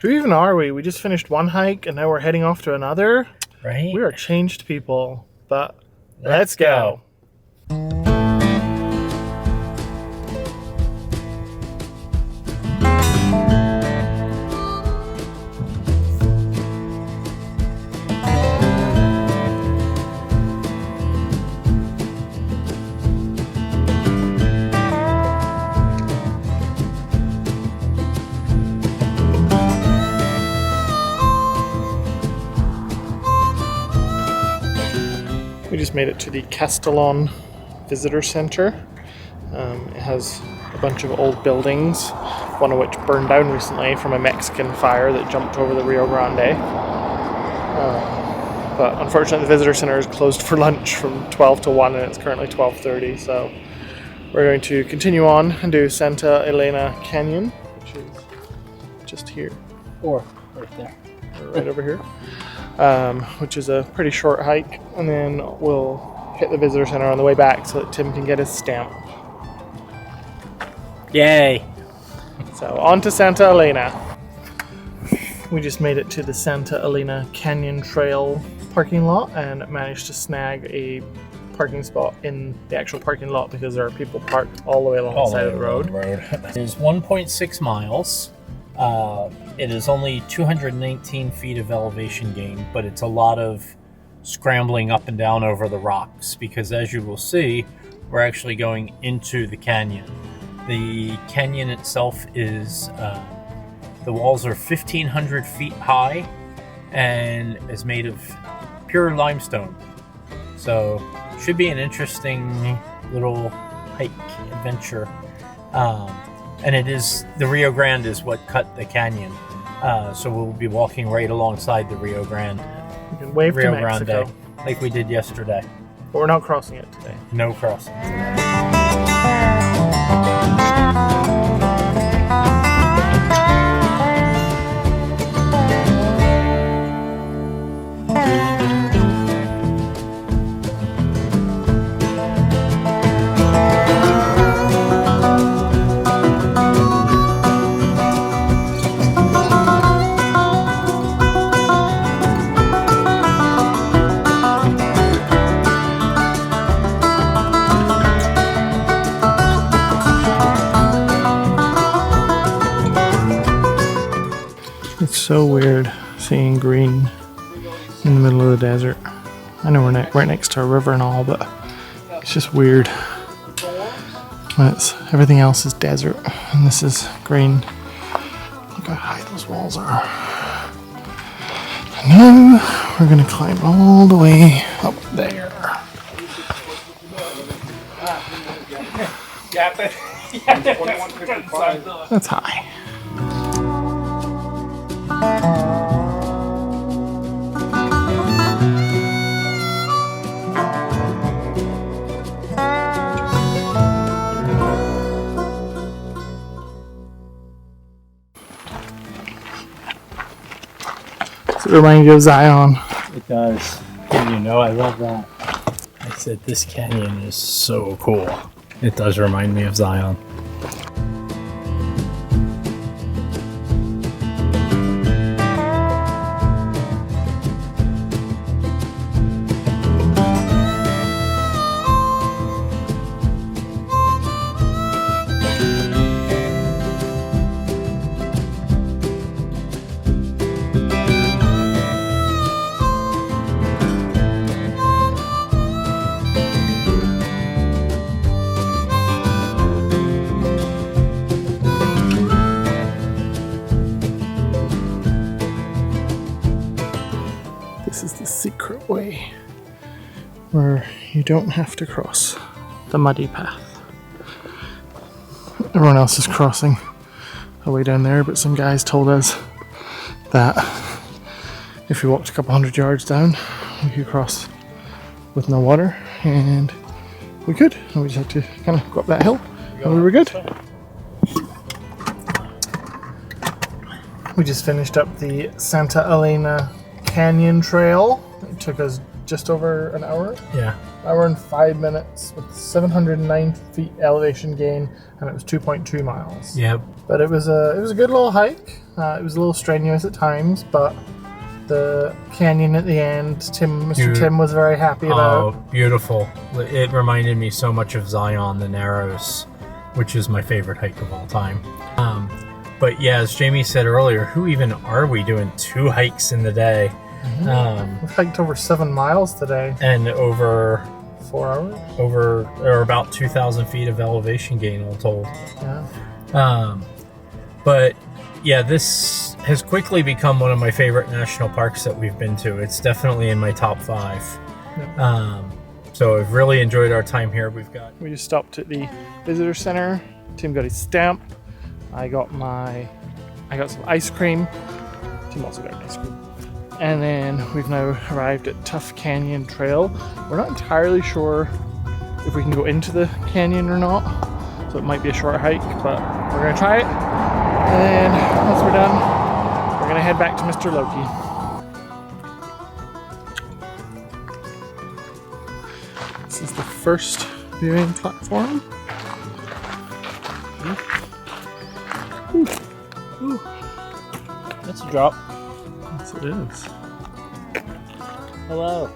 Who even are we? We just finished one hike and now we're heading off to another. Right? We are changed people, but let's go. We just made it to the Castellon Visitor Center. It has a bunch of old buildings, one of which burned down recently from a Mexican fire that jumped over the Rio Grande. But unfortunately the visitor center is closed for lunch from 12 to 1 and it's currently 12:30, so we're going to continue on and do Santa Elena Canyon, which is just here. Or right there. Right over here. Which is a pretty short hike, and then we'll hit the visitor center on the way back so that Tim can get his stamp. Yay! So on to Santa Elena. We just made it to the Santa Elena Canyon Trail parking lot and managed to snag a parking spot in the actual parking lot because there are people parked all the way along the side of the road. It is 1.6 miles. It is only 219 feet of elevation gain, but it's a lot of scrambling up and down over the rocks because, as you will see, we're actually going into the canyon. The canyon itself is, the walls are 1,500 feet high and is made of pure limestone. So, should be an interesting little hike adventure. And it is, the Rio Grande is what cut the canyon. So we'll be walking right alongside the Rio Grande. You can wave Rio to Mexico. Grande, like we did yesterday. But we're not crossing it today. No crossing today. It's so weird seeing green in the middle of the desert. I know we're right next to a river and all, but it's just weird when everything else is desert and this is green. Look how high those walls are. And now we're going to climb all the way up there. That's high. Does it remind you of Zion? It does. And you know I love that. I said this canyon is so cool. It does remind me of Zion. This is the secret way where you don't have to cross the muddy path. Everyone else is crossing the way down there, but some guys told us that if we walked a couple hundred yards down, we could cross with no water, and we could. And we just had to kind of go up that hill, and we were good. We just finished up the Santa Elena Canyon Trail. It took us just over an hour. Yeah. Hour and 5 minutes with 709 feet elevation gain, and it was 2.2 miles. Yep. But it was a good little hike. It was a little strenuous at times, but the canyon at the end, Mr. Tim was very happy about. Oh, beautiful. It reminded me so much of Zion, the Narrows, which is my favorite hike of all time. But yeah, as Jamie said earlier, who even are we doing 2 hikes in the day? We've hiked over 7 miles today. And over 4 hours? Or about 2,000 feet of elevation gain all told. Yeah. But yeah, this has quickly become one of my favorite national parks that we've been to. It's definitely in my top 5. Yeah. So I've really enjoyed our time here. We just stopped at the visitor center. Tim got his stamp. I got some ice cream. Tim also got ice cream. And then we've now arrived at Tough Canyon Trail. We're not entirely sure if we can go into the canyon or not, so it might be a short hike, but we're gonna try it. And then once we're done, we're gonna head back to Mr. Loki. This is the first viewing platform. Ooh. That's a drop. Yes, it is. Hello.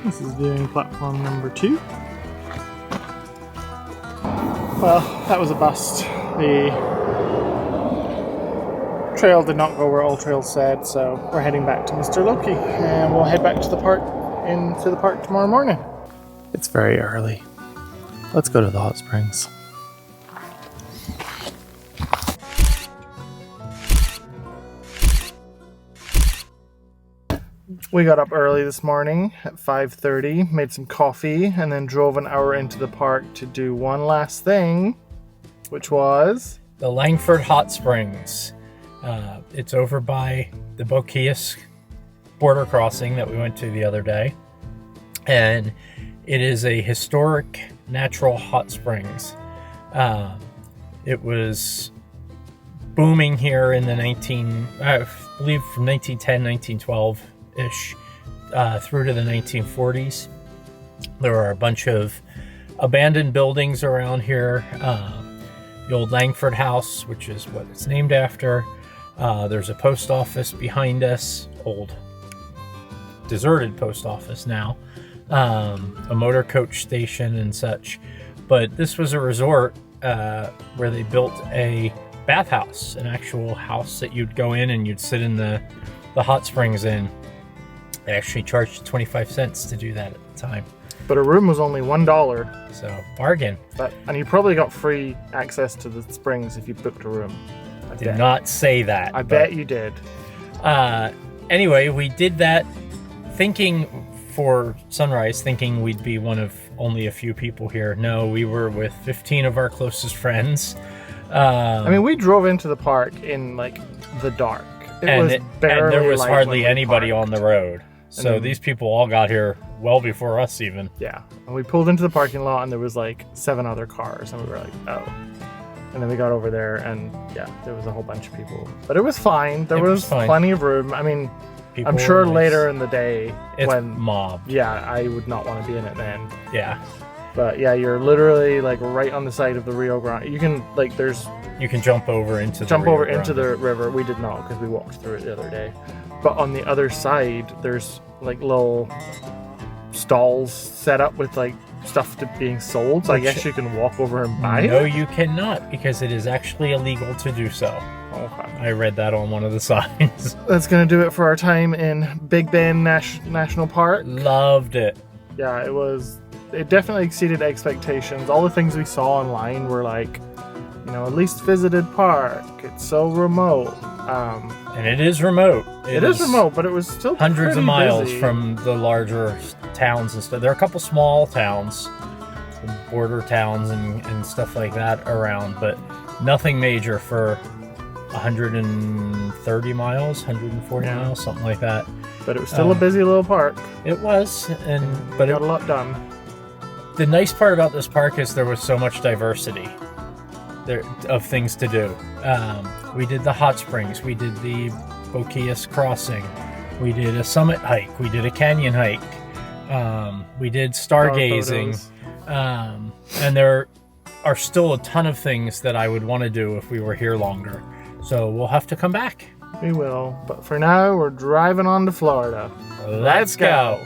This is viewing platform number 2. Well, that was a bust. The trail did not go where all trails said, so we're heading back to Mr. Loki, and we'll head back to the park tomorrow morning. It's very early. Let's go to the hot springs. We got up early this morning at 5:30, made some coffee, and then drove an hour into the park to do one last thing, which was the Langford Hot Springs. It's over by the Boquillas border crossing that we went to the other day. And it is a historic natural hot springs. It was booming here in the I believe from 1910, 1912-ish through to the 1940s. There are a bunch of abandoned buildings around here. The old Langford House, which is what it's named after. There's a post office behind us, old deserted post office now. A motor coach station and such. But this was a resort where they built a bathhouse, an actual house that you'd go in and you'd sit in the hot springs in. They actually charged 25 cents to do that at the time. But a room was only $1. So, bargain. And you probably got free access to the springs if you booked a room. I did not say that. I bet you did. Anyway, we did that thinking for sunrise, thinking we'd be one of only a few people here. No, we were with 15 of our closest friends. I mean, we drove into the park in like the dark. And there was hardly anybody on the road. So these people all got here well before us even. Yeah. And we pulled into the parking lot and there was like 7 other cars and we were like, oh. And then we got over there and yeah, there was a whole bunch of people. But it was fine. There was plenty of room. I mean, people I'm sure later in the day it's when mobbed. Yeah, I would not want to be in it then. Yeah. But yeah, you're literally like right on the side of the Rio Grande. You can you can jump over into the river. We did not because we walked through it the other day. But on the other side, there's like little stalls set up with like stuff being sold. So I guess you can walk over and buy it. No, you cannot because it is actually illegal to do so. Okay. I read that on one of the signs. That's gonna do it for our time in Big Bend National Park. Loved it. Yeah, it definitely exceeded expectations. All the things we saw online were like, a least visited park. It's so remote. And it is remote. It is remote, but it was still hundreds of miles busy. From the larger towns and stuff. There are a couple small towns, border towns and stuff like that around, but nothing major for 130 miles, 140 miles, something like that. But it was still a busy little park. It was, but it got a lot done. The nice part about this park is there was so much diversity of things to do. We did the hot springs, we did the Boquillas crossing, we did a summit hike, we did a canyon hike, we did stargazing, and there are still a ton of things that I would want to do if we were here longer. So we'll have to come back. We will. But for now, we're driving on to Florida. Let's go.